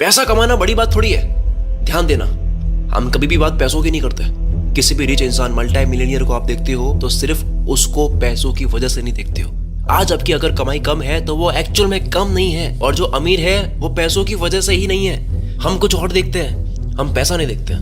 पैसा कमाना बड़ी बात थोड़ी है। ध्यान देना, हम कभी भी बात पैसों की नहीं करते। किसी भी रिच इंसान, मल्टी मिलियनियर को आप देखते हो तो सिर्फ उसको पैसों की वजह से नहीं देखते हो। आज आपकी अगर कमाई कम है तो वो एक्चुअल में कम नहीं है, और जो अमीर है वो पैसों की वजह से ही नहीं है। हम कुछ और देखते हैं, हम पैसा नहीं देखते।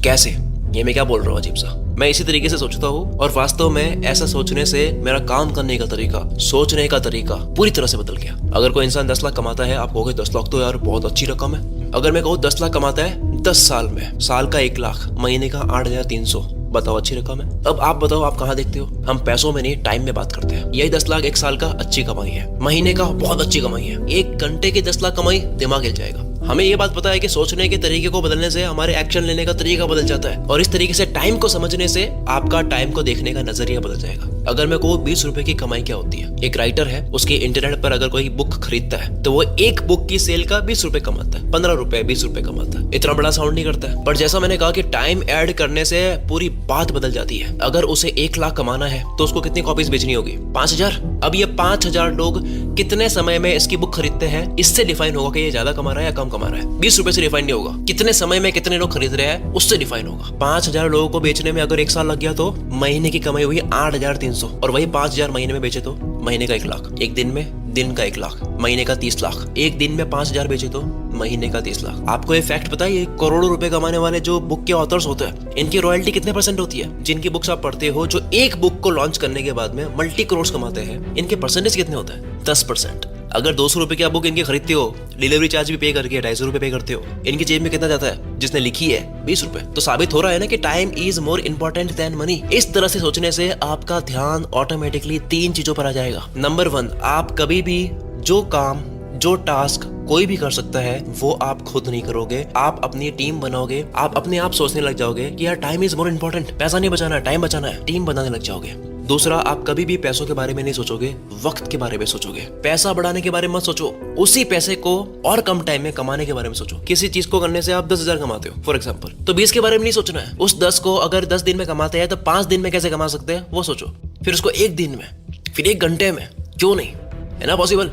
कैसे? ये मैं क्या बोल रहा हूँ अजीब सा। मैं इसी तरीके से सोचता हूँ, और वास्तव में ऐसा सोचने से मेरा काम करने का तरीका, सोचने का तरीका पूरी तरह से बदल गया। अगर कोई इंसान 10 लाख कमाता है, आप कहोगे 10 लाख तो यार बहुत अच्छी रकम है। अगर मैं कहूँ 10 लाख कमाता है 10 साल में, साल का 1 लाख, महीने का 8,300, बताओ अच्छी रकम है? अब आप बताओ, आप कहाँ देखते हो? हम पैसों में नहीं, टाइम में बात करते हैं। यही 10 लाख 1 साल का अच्छी कमाई है, महीने का बहुत अच्छी कमाई है। 1 घंटे की 10 लाख कमाई, दिमाग हिल जाएगा। हमें ये बात पता है कि सोचने के तरीके को बदलने से हमारे एक्शन लेने का तरीका बदल जाता है, और इस तरीके से टाइम को समझने से आपका टाइम को देखने का नजरिया बदल जाएगा। अगर मैं कहूँ 20 रुपए की कमाई क्या होती है, एक राइटर है, उसके इंटरनेट पर अगर कोई बुक खरीदता है तो वो एक बुक की सेल का 20 रुपए कमाता है, 15 रुपए 20 रुपए कमाता है। इतना बड़ा साउंड नहीं करता है, पर जैसा मैंने कहा कि टाइम ऐड करने से पूरी बात बदल जाती है। अगर उसे 1 लाख कमाना है तो उसको कितनी कॉपीज बेचनी होगी? 5,000। अब ये 5,000 लोग कितने समय में इसकी बुक खरीदते हैं, इससे डिफाइन होगा कि ये ज्यादा कमा रहा है या कम कमा रहा है। 20 रुपए से डिफाइन नहीं होगा। कितने समय में कितने लोग खरीद रहे हैं उससे डिफाइन होगा। 5,000 लोगों को बेचने में अगर 1 साल लग गया तो महीने की कमाई हुई 8,300, और वही 5,000 महीने में बेचे तो महीने का 1 लाख। एक दिन में दिन का 1 लाख, महीने का 30 लाख। एक दिन में 5,000 बेचे तो महीने का 30 लाख। आपको ये फैक्ट पता है, ये करोड़ों रुपए कमाने वाले जो बुक के ऑथर्स होते हैं, इनकी रॉयल्टी कितने % होती है? जिनकी बुक्स आप पढ़ते हो, जो एक बुक को लॉन्च करने के बाद में मल्टी करोड़ कमाते हैं, इनके परसेंटेज कितने होते हैं? 10%। अगर 200 रुपए की आप बुक इनकी खरीदते हो, डिलीवरी चार्ज भी पे करके 250 रुपए पे करते हो, इनकी जेब में कितना जाता है? जिसने लिखी है 20 रुपए। तो साबित हो रहा है ना कि time is more important than money. इस तरह से सोचने से आपका ध्यान ऑटोमेटिकली 3 चीजों पर आ जाएगा। नंबर 1, आप कभी भी जो काम, जो टास्क कोई भी कर सकता है वो आप खुद नहीं करोगे, आप अपनी टीम बनाओगे। आप अपने आप सोचने लग जाओगे कि यार टाइम इज मोर इंपॉर्टेंट, पैसा नहीं बचाना है, टाइम बचाना है, टीम बनाने लग जाओगे। दूसरा, आप कभी भी पैसों के बारे में नहीं सोचोगे, वक्त के बारे में सोचोगे। पैसा बढ़ाने के बारे में मत सोचो, उसी पैसे को और कम टाइम में कमाने के बारे में सोचो। किसी चीज को करने से आप 10,000 कमाते हो फॉर एग्जांपल, तो 20 के बारे में नहीं सोचना है। उस 10 को अगर 10 दिन में कमाते हैं तो 5 दिन में कैसे कमा सकते हैं वो सोचो। फिर उसको 1 दिन में, फिर 1 घंटे में। क्यों नहीं? है ना पॉसिबल?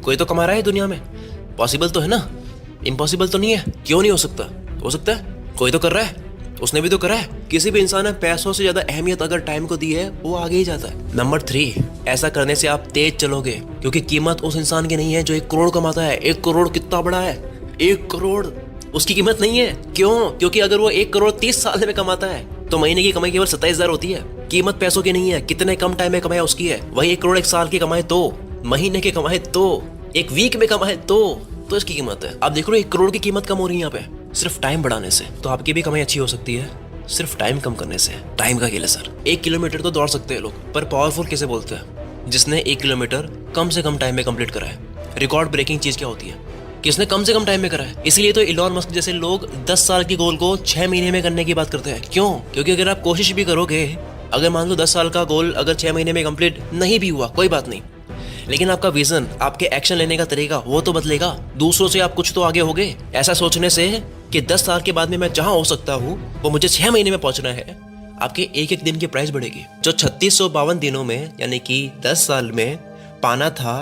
कोई तो कमा रहा है दुनिया में, पॉसिबल तो है ना, इम्पॉसिबल तो नहीं है। क्यों नहीं हो सकता? हो सकता है, कोई तो कर रहा है, उसने भी तो करा है। किसी भी इंसान ने पैसों से ज्यादा अहमियत अगर टाइम को दी है, वो आगे ही जाता है। नंबर 3, ऐसा करने से आप तेज चलोगे, क्योंकि कीमत उस इंसान की नहीं है जो 1 करोड़ कमाता है। 1 करोड़ कितना बड़ा है? 1 करोड़ उसकी कीमत नहीं है। क्यों? क्योंकि अगर वो 1 करोड़ 30 साल में कमाता है तो महीने की कमाई केवल 27,000 होती है। कीमत पैसों की नहीं है, कितने कम टाइम में कमाया उसकी है। वही 1 करोड़ 1 साल की कमाए तो, महीने के कमाए तो, 1 वीक में कमाए तो इसकी कीमत है। आप देख रहे हो 1 करोड़ की कीमत कम हो रही है यहाँ पे सिर्फ टाइम बढ़ाने से। तो आपकी भी कमाई अच्छी हो सकती है सिर्फ टाइम कम करने से। टाइम का खेल है सर। 1 किलोमीटर तो दौड़ सकते हैं लोग, पर पावरफुल किसे बोलते हैं? जिसने 1 किलोमीटर कम से कम टाइम में कंप्लीट करा है। रिकॉर्ड ब्रेकिंग चीज क्या होती है? किसने कम से कम टाइम में करा है। इसलिए तो इलॉन मस्क जैसे लोग 10 साल की गोल को 6 महीने में करने की बात करते हैं। क्यों? क्योंकि अगर आप कोशिश भी करोगे, अगर मान लो 10 साल का गोल अगर 6 महीने में कंप्लीट नहीं भी हुआ, कोई बात नहीं, लेकिन आपका विजन, आपके एक्शन लेने का तरीका वो तो बदलेगा। दूसरों से आप कुछ तो आगे होगे। ऐसा सोचने से कि 10 साल के बाद में मैं जहां हो सकता हूँ वो मुझे 6 महीने में पहुंचना है, आपके एक दिन की प्राइस बढ़ेगी। जो 3652 दिनों में यानी कि 10 साल में पाना था,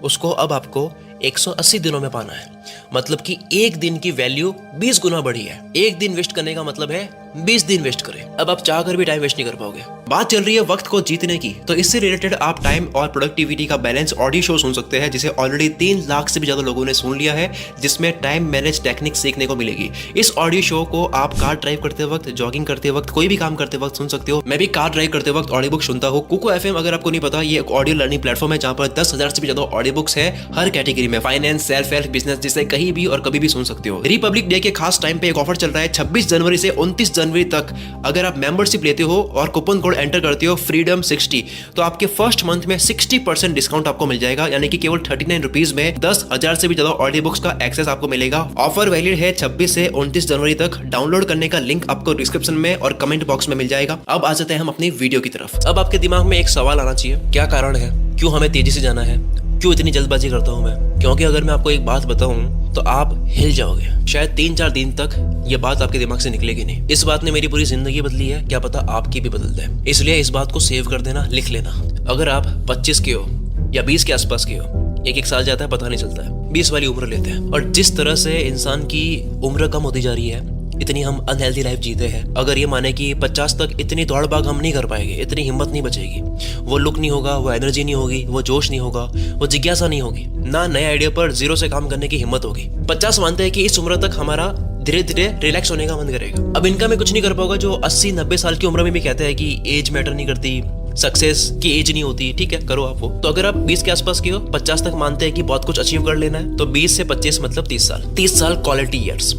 उसको अब आपको 180 दिनों में पाना है। मतलब कि 1 दिन की वैल्यू 20 गुना बढ़ी है। 1 दिन वेस्ट करने का मतलब है 20 दिन वेस्ट करें। अब आप चाहकर भी टाइम वेस्ट नहीं कर पाओगे। बात चल रही है वक्त को जीतने की, तो इससे रिलेटेड आप टाइम और प्रोडक्टिविटी का बैलेंस ऑडियो शो सुन सकते हैं, जिसे ऑलरेडी 3 लाख से भी ज्यादा लोगों ने सुन लिया है, जिसमें टाइम मैनेज टेक्निक सीखने को मिलेगी। इस ऑडियो शो को आप कार ड्राइव करते वक्त, जॉगिंग करते वक्त, कोई भी काम करते वक्त सुन सकते हो। मैं भी कार ड्राइव करते वक्त ऑडियो बुक सुनता हूँ। कुको FM, अगर आपको नहीं पता, ये एक ऑडियो लर्निंग प्लेटफॉर्म है जहाँ पर 10,000 से भी ज्यादा ऑडियो बुक्स है हर कैटेगरी में, फाइनेंस, सेल्फ हेल्प, बिजनेस, जिसे कहीं भी और कभी भी सुन सकते हो। रिपब्लिक डे के खास टाइम पे एक ऑफर चल रहा है 26 जनवरी से 29 जनवरी तक। अगर आप मेंबरशिप लेते हो और कूपन कोड एंटर करते हो freedom 60, तो आपके फर्स्ट मंथ में 60% डिस्काउंट आपको मिल जाएगा, यानी कि केवल 39 रुपीज में 10,000 से भी ज्यादा ऑडियो बुक्स का एक्सेस आपको मिलेगा। ऑफर वैलिड है 26 से 29 जनवरी तक। डाउनलोड करने का लिंक आपको डिस्क्रिप्शन में और कमेंट बॉक्स में मिल जाएगा। अब आ जाते हैं हम अपनी वीडियो की तरफ। अब आपके दिमाग में एक सवाल आना चाहिए, क्या कारण है, क्यों हमें तेजी से जाना है, क्यों इतनी जल्दबाजी करता हूं मैं? क्योंकि अगर मैं आपको एक बात बताऊं तो आप हिल जाओगे। शायद 3-4 दिन तक ये बात आपके दिमाग से निकलेगी नहीं। इस बात ने मेरी पूरी जिंदगी बदली है, क्या पता आपकी भी बदल दे। इसलिए इस बात को सेव कर देना, लिख लेना। अगर आप 25 के हो या 20 के आसपास के हो एक एक साल जाता है पता नहीं चलता है, 20 वाली उम्र लेते हैं। और जिस तरह से इंसान की उम्र कम होती जा रही है, इतनी हम अनहेल्दी लाइफ जीते हैं। अगर ये माने कि 50 तक इतनी दौड़ भाग हम नहीं कर पाएंगे, इतनी हिम्मत नहीं बचेगी, वो लुक नहीं होगा, वो एनर्जी नहीं होगी, वो जोश नहीं होगा, वो जिज्ञासा नहीं होगी, ना नए आइडिया पर जीरो से काम करने की हिम्मत होगी। 50 मानते हैं कि इस उम्र तक हमारा धीरे धीरे रिलैक्स होने का मन करेगा। अब इनका मैं कुछ नहीं कर पाऊंगा जो 80-90 साल की उम्र में भी कहते हैं कि एज मैटर नहीं करती, सक्सेस की एज नहीं होती। ठीक है, करो आप वो। तो अगर आप 20 के आसपास की हो, 50 तक मानते हैं कि बहुत कुछ अचीव कर लेना है, तो 20 से 25 मतलब 30 साल। 30 साल क्वालिटी ईयर्स,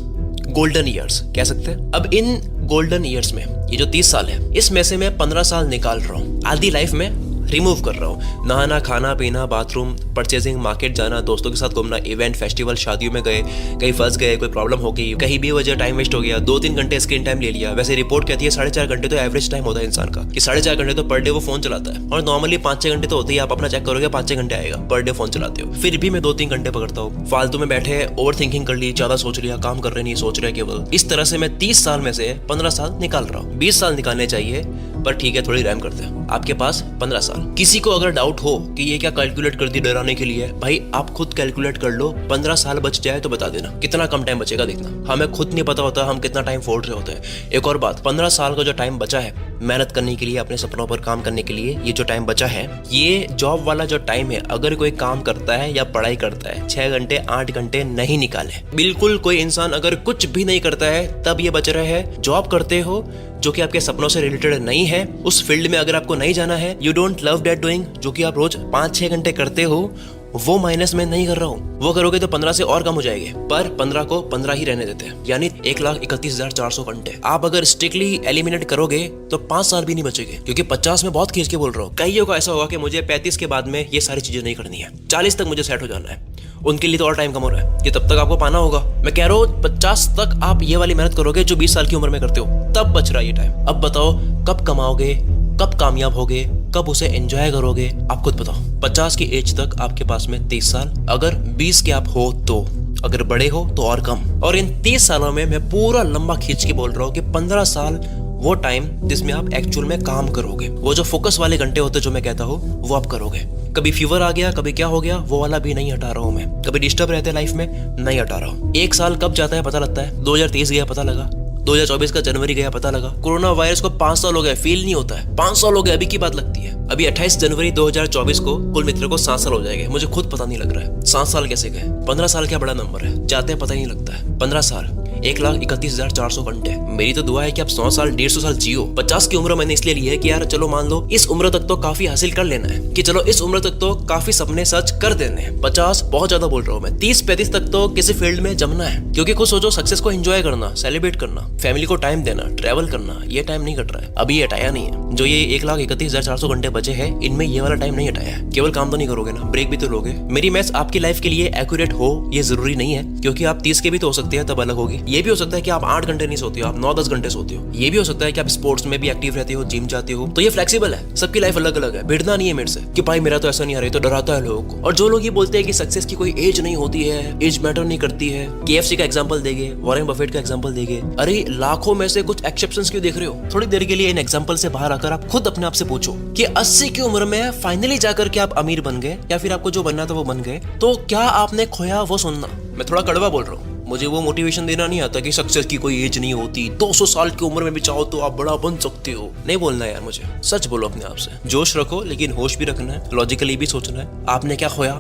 गोल्डन ईयर्स कह सकते हैं। अब इन गोल्डन ईयर्स में ये जो 30 साल है, इसमें से मैं 15 साल निकाल रहा हूँ, आधी लाइफ में रिमूव कर रहा हूँ। नहाना, खाना पीना, बाथरूम, परचेजिंग, मार्केट जाना, दोस्तों के साथ घूमना, इवेंट, फेस्टिवल, शादियों में गए, कहीं फंस गए, कोई प्रॉब्लम हो गई, कहीं भी वजह टाइम वेस्ट हो गया, 2-3 घंटे स्क्रीन टाइम ले लिया। वैसे रिपोर्ट कहती है 4.5 घंटे तो एवरेज टाइम होता है इंसान का, कि 4.5 घंटे तो पर डे वो फोन चलाता है। और नॉर्मली 5-6 घंटे तो होते ही, आप अपना चेक करोगे 5-6 घंटे आएगा पर डे फोन चलाते हो। फिर भी मैं 2-3 घंटे पकड़ता हूँ। फालतू में बैठे ओवर थिंकिंग कर ली, ज्यादा सोच लिया, काम कर रहे नहीं, सोच रहे केवल। इस तरह से मैं 30 साल में से 15 साल निकाल रहा हूँ। 20 साल निकालने चाहिए, पर ठीक है थोड़ी रैम करते हैं। आपके पास 15 साल। किसी को अगर डाउट हो कि ये क्या कैलकुलेट कर दी डराने के लिए, भाई आप खुद कैलकुलेट कर लो। 15 साल बच जाए तो बता देना, कितना कम टाइम बचेगा देखना। हमें खुद नहीं पता होता हम कितना टाइम फोड़ रहे होते हैं। एक और बात, 15 साल का जो टाइम बचा है मेहनत करने के लिए, अपने सपनों पर काम करने के लिए, ये जो टाइम बचा है, ये जॉब वाला जो टाइम है, अगर कोई काम करता है या पढ़ाई करता है, 6 घंटे 8 घंटे नहीं निकाले। बिल्कुल कोई इंसान अगर कुछ भी नहीं करता है तब ये बच रहे हैं। जॉब करते हो जो कि आपके सपनों से रिलेटेड नहीं है, उस फील्ड में अगर आपको नहीं जाना है, you don't love that doing, जो कि आप रोज 5-6 घंटे करते हो, वो माइनस में नहीं कर रहा हूँ। वो करोगे तो 15 से और कम हो जाएंगे, पर 15 को 15 ही रहने देते हैं, यानी 1,31,400 घंटे। आप अगर स्ट्रिक्टली एलिमिनेट करोगे तो 5 साल भी नहीं बचेंगे, क्योंकि 50 में बहुत खींच के बोल रहा हूँ। कईयों को ऐसा होगा कि मुझे 35 के बाद में ये सारी चीजें नहीं करनी है, 40 तक मुझे सेट हो जाना है। उनके लिए तो और टाइम कम हो रहा है, कि तब तक आपको पाना होगा। मैं कह रहा हूँ 50 तक आप ये वाली मेहनत करोगे जो 20 साल की उम्र में करते हो, तब बच रहा है ये टाइम। अब बताओ कब कमाओगे, कब कामयाब होगे, कब उसे एंजॉय करोगे, आप खुद बताओ। 50 की एज तक आपके पास में 30 साल, अगर 20 के आप हो तो, अगर बड़े हो तो और कम। और इन 30 सालों में मैं पूरा लंबा खींच के बोल रहा हूँ कि 15 साल वो टाइम जिसमें आप एक्चुअल में काम करोगे, वो जो फोकस वाले घंटे होते जो मैं कहता हूँ, वो आप करोगे। कभी फीवर आ गया, कभी क्या हो गया, वो वाला भी नहीं हटा रहा हूँ मैं। कभी डिस्टर्ब रहते लाइफ में, नहीं हटा रहा हूँ। 1 साल कब जाता है पता लगता है, 2023 गया पता लगा, 2024 का जनवरी गया पता लगा। कोरोना वायरस को 5 साल हो गए, फील नहीं होता है। 5 साल हो गए, अभी की बात लगती है। अभी 28 जनवरी 2024 को कुल मित्र को 7 साल हो जाएंगे, मुझे खुद पता नहीं लग रहा है 7 साल कैसे गए। 15 साल क्या बड़ा नंबर है, जाते हैं पता ही नहीं लगता है। 15 साल, 1,31,400 घंटे। मेरी तो दुआ है कि आप 100 साल 150 साल जियो। 50 की उम्र मैंने इसलिए ली है कि यार चलो मान लो इस उम्र तक तो काफी हासिल कर लेना है, कि चलो इस उम्र तक तो काफी सपने सच कर देने हैं। 50 बहुत ज्यादा बोल रहा हूँ मैं। 30-35 तक तो किसी फील्ड में जमना है, क्योंकि खुद सोचो, सक्सेस को एंजॉय करना, सेलिब्रेट करना, फैमिली को टाइम देना, ट्रैवल करना, ये टाइम नहीं कट रहा है। अभी ये हटाया नहीं है। जो ये 1,31,400 घंटे बचे हैं, इनमें ये वाला टाइम नहीं हटाया है। केवल काम तो नहीं करोगे ना, ब्रेक भी तो लोगे। मेरी मैथ्स आपकी लाइफ के लिए एक्यूरेट हो ये जरूरी नहीं है, क्योंकि आप 30 के भी तो हो सकते हैं, तब अलग होगी। ये भी हो सकता है कि आप 8 घंटे नहीं सोते हो, आप 9-10 घंटे सोते हो। ये भी हो सकता है कि आप स्पोर्ट्स में भी एक्टिव रहते हो, जिम जाते हो। तो ये फ्लेक्सिबल है, सबकी लाइफ अलग अलग है। भिड़ना नहीं है मेरे से कि भाई मेरा तो ऐसा नहीं आ रहा है, तो डराता है लोगों को। और जो लोग ये बोलते हैं कि सक्सेस की कोई एज नहीं होती है, एज मैटर नहीं करती है, KFC का एग्जांपल देंगे, वॉरेन बफेट का एग्जांपल देंगे। अरे लाखों में से कुछ एक्सेप्शंस क्यों देख रहे हो? थोड़ी देर के लिए इन एग्जांपल से बाहर आकर आप खुद अपने आप से पूछो कि 80 की उम्र में फाइनली जाकर के आप अमीर बन गए, या फिर आपको जो बनना था वो बन गए, तो क्या आपने खोया वो सुनना। मैं थोड़ा कड़वा बोल रहा हूँ, मुझे वो मोटिवेशन देना नहीं आता कि सक्सेस की कोई एज नहीं होती, 200 साल की उम्र में भी चाहो तो आप बड़ा बन सकते हो। नहीं बोलना यार मुझे, सच बोलो अपने आप से। जोश रखो, लेकिन होश भी रखना है, लॉजिकली भी सोचना है। आपने क्या खोया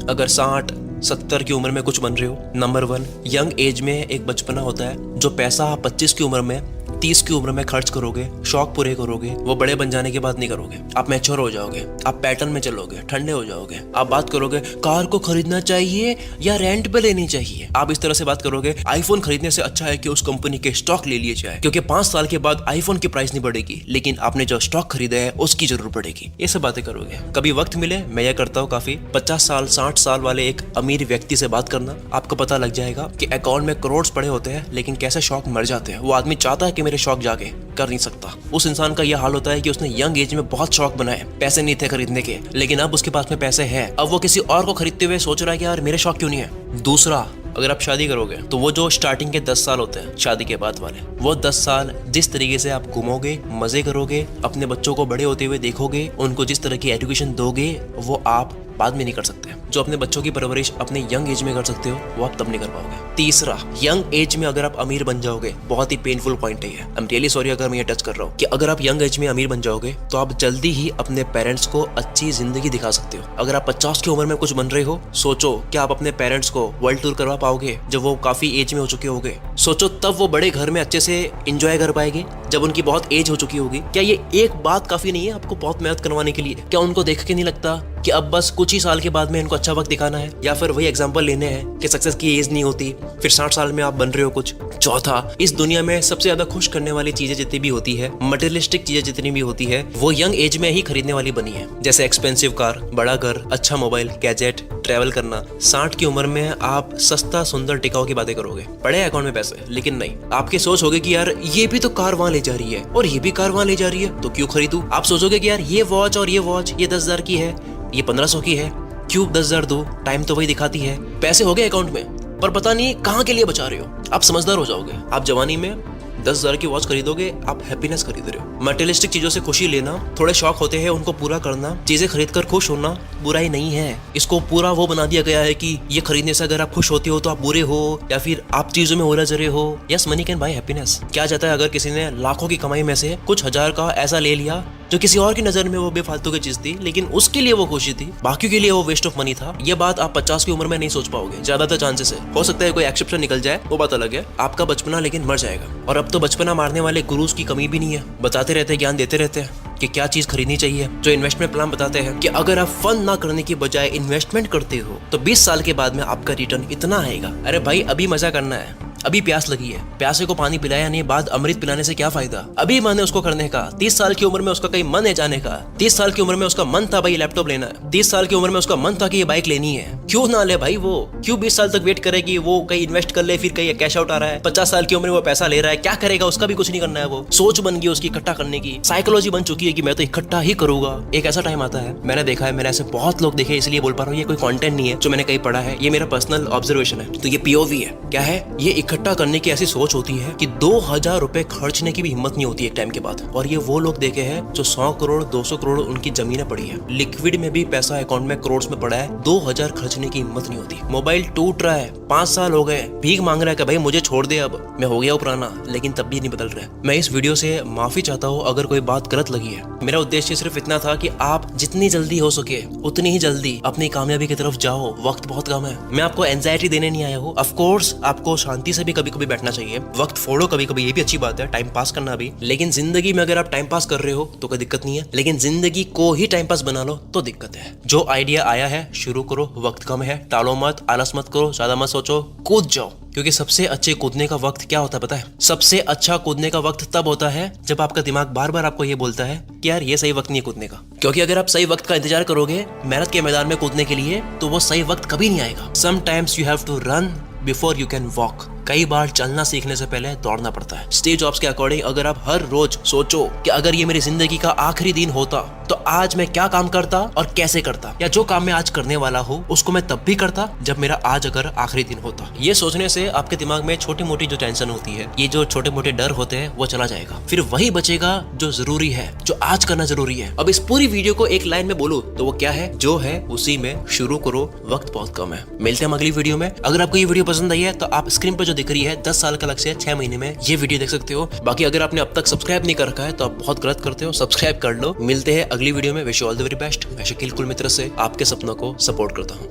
अगर 60-70 की उम्र में कुछ बन रहे हो? नंबर 1, यंग एज में एक बचपना होता है, जो पैसा आप 25 की उम्र में, 30 की उम्र में खर्च करोगे, शौक पूरे करोगे, वो बड़े बन जाने के बाद नहीं करोगे। आप मैच्योर हो जाओगे, आप पैटर्न में चलोगे, ठंडे हो जाओगे। आप बात करोगे कार को खरीदना चाहिए या रेंट पे लेनी चाहिए। आप इस तरह से बात करोगे, आईफोन खरीदने से अच्छा है कि उस कंपनी के स्टॉक ले लिए जाए, क्योंकि 5 साल के बाद आईफोन की प्राइस नहीं बढ़ेगी, लेकिन आपने जो स्टॉक खरीदा है उसकी जरूर बढ़ेगी। ये सब बातें करोगे। कभी वक्त मिले, मैं ये करता हूँ काफी, 50 साल 60 साल वाले एक अमीर व्यक्ति से बात करना, आपको पता लग जाएगा कि अकाउंट में करोड़ पड़े होते हैं, लेकिन कैसे शौक मर जाते हैं। वो आदमी चाहता है कि मेरे शौक जागे, कर नहीं सकता। उस इंसान का यह हाल होता है कि उसने यंग एज में बहुत शौक बनाए, पैसे नहीं थे खरीदने के, लेकिन अब उसके पास में पैसे हैं। अब वो किसी और को खरीदते हुए सोच रहा है कि यार मेरे शौक क्यों नहीं है। दूसरा, अगर आप शादी करोगे तो वो जो स्टार्टिंग के 10 साल होते हैं शादी के बाद वाले, वो 10 साल जिस तरीके से आप घूमोगे, मजे करोगे, अपने बच्चों को बड़े होते हुए देखोगे, उनको जिस तरह की एजुकेशन दोगे, वो आप बाद में नहीं कर सकते। जो अपने बच्चों की परवरिश अपने यंग एज में कर सकते हो वो आप तब नहीं कर पाओगे। तीसरा, यंग एज में अगर आप अमीर बन जाओगे, बहुत ही पेनफुल पॉइंट है ये। आई एम रियली सॉरी अगर मैं ये टच कर रहा हूँ कि अगर आप यंग एज में अमीर बन जाओगे तो आप जल्दी ही अपने पेरेंट्स को अच्छी जिंदगी दिखा सकते हो। अगर आप 50 की उम्र में कुछ बन रहे हो, सोचो क्या आप अपने पेरेंट्स को वर्ल्ड टूर करवा पाओगे जब वो काफी एज में हो चुके होंगे? सोचो तब वो बड़े घर में अच्छे से एंजॉय कर पाएंगे जब उनकी बहुत एज हो चुकी होगी? क्या ये एक बात काफी नहीं है आपको बहुत मेहनत करवाने के लिए? क्या उनको देख के नहीं लगता कि अब बस कुछ ही साल के बाद में इनको अच्छा वक्त दिखाना है? या फिर वही एग्जांपल लेने हैं कि सक्सेस की एज नहीं होती, फिर 60 साल में आप बन रहे हो कुछ। चौथा, इस दुनिया में सबसे ज्यादा खुश करने वाली चीजें जितनी भी होती है, मटेरियलिस्टिक चीजें जितनी भी होती है, वो यंग एज में ही खरीदने वाली बनी है। जैसे एक्सपेंसिव कार, बड़ा घर, अच्छा मोबाइल, गैजेट, ट्रैवल करना। 60 की उम्र में आप सस्ता सुंदर टिकाऊ की बातें करोगे, पड़े अकाउंट में पैसे, लेकिन नहीं, आपकी सोच होगी कि यार ये भी तो कार वहां ले जा रही है और ये भी कार वहां ले जा रही है, तो क्यों खरीदूं? आप सोचोगे कि यार ये वॉच और ये वॉच, ये 10,000 की है, ये 1500 की है, क्यों 10,000 दो? टाइम तो वही दिखाती है। पैसे हो गए अकाउंट में, पर पता नहीं कहाँ के लिए बचा रहे हो। आप समझदार हो जाओगे। आप जवानी में 10,000 की वॉच खरीदोगे, आप हैप्पीनेस खरीद रहे हो। मटेरियलिस्टिक चीजों से खुशी लेना, थोड़े शौक होते हैं उनको पूरा करना, चीजें खरीद कर खुश होना बुराई नहीं है। इसको पूरा वो बना दिया गया है कि ये खरीदने से अगर आप खुश होते हो तो आप बुरे हो, या फिर आप चीजों में उलझ रहे हो। Yes, money can buy happiness. क्या जाता है अगर किसी ने लाखों की कमाई में से कुछ हजार का ऐसा ले लिया जो किसी और की नजर में वो बेफालतू की चीज थी, लेकिन उसके लिए वो खुशी थी, बाकी के लिए वो वेस्ट ऑफ मनी था। ये बात आप 50 की उम्र में नहीं सोच पाओगे। ज्यादातर चांसेस है, हो सकता है कोई एक्सेप्शन निकल जाए, वो बात अलग है। आपका बचपना लेकिन मर जाएगा। और अब तो बचपना मारने वाले गुरुज की कमी भी नहीं है, बताते रहते हैं, ज्ञान देते रहते हैं कि क्या चीज खरीदनी चाहिए। जो इन्वेस्टमेंट प्लान बताते हैं कि अगर आप फन ना करने की बजाय इन्वेस्टमेंट करते हो तो 20 साल के बाद में आपका रिटर्न इतना आएगा। अरे भाई, अभी मजा करना है, अभी प्यास लगी है, प्यासे को पानी पिलाया नहीं, बाद अमृत पिलाने से क्या फायदा? अभी मन है उसको करने का। 30 साल की उम्र में उसका कहीं मन है जाने का। 30 साल की उम्र में उसका मन था भाई लैपटॉप लेना है। 30 साल की उम्र में उसका मन था कि ये बाइक लेनी है, क्यों ना ले भाई? वो क्यों 20 साल तक वेट करे कि वो कहीं इन्वेस्ट कर ले, फिर कहीं कैश आउट आ रहा है। 50 साल की उम्र में वो पैसा ले रहा है, क्या करेगा? उसका भी कुछ नहीं करना है। वो सोच बन गई उसकी इकट्ठा करने की, साइकोलॉजी बन चुकी है कि मैं तो इकट्ठा ही करूंगा। एक ऐसा टाइम आता है, मैंने देखा है, मैंने ऐसे बहुत लोग देखे, इसलिए बोल पा रहा हूँ। ये कोई कंटेंट नहीं है जो मैंने कहीं पढ़ा है, ये मेरा पर्सनल ऑब्जर्वेशन है। तो ये POV है। क्या है? ये इकट्ठा करने की ऐसी सोच होती है कि 2,000 रुपए खर्चने की भी हिम्मत नहीं होती एक टाइम के बाद। और ये वो लोग देखे हैं जो 100 करोड़ 200 करोड़ उनकी जमीनें पड़ी है, लिक्विड में भी पैसा अकाउंट में करोड़ में पड़ा है, 2,000 खर्चने की हिम्मत नहीं होती। मोबाइल टूट रहा है, 5 साल हो गए, भीख मांग रहा है कि भाई मुझे छोड़ दे, अब मैं हो गया पुराना, लेकिन तब भी नहीं बदल रहा है। मैं इस वीडियो से माफी चाहता हूँ अगर कोई बात गलत लगी है। मेरा उद्देश्य सिर्फ इतना था कि आप जितनी जल्दी हो सके उतनी ही जल्दी अपनी कामयाबी की तरफ जाओ। वक्त बहुत कम है। मैं आपको एंजाइटी देने नहीं आया हूँ। ऑफ कोर्स आपको शांति से भी कभी कभी बैठना चाहिए, वक्त फोड़ो कभी कभी, ये भी अच्छी बात है, टाइम पास करना भी। लेकिन जिंदगी में अगर आप टाइम पास कर रहे हो तो कोई दिक्कत नहीं है, लेकिन जिंदगी को ही टाइम पास बना लो तो दिक्कत है। जो आइडिया आया है शुरू करो, वक्त कम है, टालो मत, आलस मत करो, ज्यादा मत सोचो, कूद जाओ। क्योंकि सबसे अच्छे कूदने का वक्त क्या होता है पता है? सबसे अच्छा कूदने का वक्त तब होता है जब आपका दिमाग बार बार आपको ये बोलता है कि यार ये सही वक्त नहीं है कूदने का। क्योंकि अगर आप सही वक्त का इंतजार करोगे मेहनत के मैदान में कूदने के लिए, तो वो सही वक्त कभी नहीं आएगा। Sometimes you have to run before you can walk. कई बार चलना सीखने से पहले दौड़ना पड़ता है। स्टीव जॉब्स के अकॉर्डिंग अगर आप हर रोज सोचो कि अगर ये मेरी जिंदगी का आखिरी दिन होता तो आज मैं क्या काम करता और कैसे करता, या जो काम मैं आज करने वाला हूँ उसको मैं तब भी करता जब मेरा आज अगर आखिरी दिन होता। ये सोचने से आपके दिमाग में छोटी मोटी जो टेंशन होती है, ये जो छोटे मोटे डर होते हैं, वो चला जाएगा। फिर वही बचेगा जो जरूरी है, जो आज करना जरूरी है। अब इस पूरी वीडियो को एक लाइन में बोलूं तो वो क्या है? जो है उसी में शुरू करो, वक्त बहुत कम है। मिलते हैं अगली वीडियो में। अगर आपको ये वीडियो पसंद आई है तो आप स्क्रीन पर जो दिख रही है 10 साल का लक्ष्य 6 महीने में ये वीडियो देख सकते हो। बाकी अगर आपने अब तक सब्सक्राइब नहीं कर रखा है तो आप बहुत गलत करते हो, सब्सक्राइब कर लो। मिलते हैं अगली वीडियो में। Wish you all the very best. मैं शकील कुल मित्र से आपके सपनों को सपोर्ट करता हूँ।